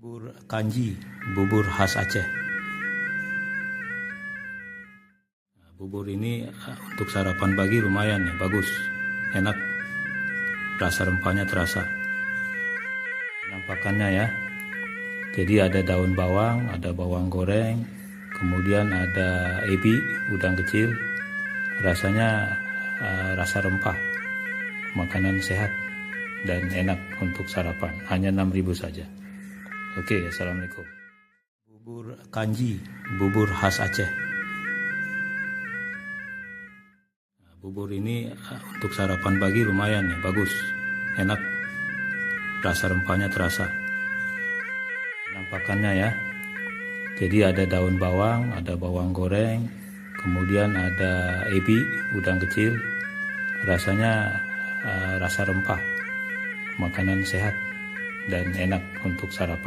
Bubur kanji, bubur khas Aceh. Bubur ini untuk sarapan pagi lumayan ya, bagus, enak, rasa rempahnya terasa. Penampakannya ya, jadi ada daun bawang, ada bawang goreng, kemudian ada ebi, udang kecil, rasanya rasa rempah, makanan sehat dan enak untuk sarapan, hanya 6.000 saja. Oke, assalamualaikum. Bubur kanji, bubur khas Aceh. Bubur ini untuk sarapan pagi lumayan ya, bagus, enak, rasa rempahnya terasa. Penampakannya ya, jadi ada daun bawang, ada bawang goreng, kemudian ada ebi, udang kecil, rasanya rasa rempah, makanan sehat dan enak untuk sarapan.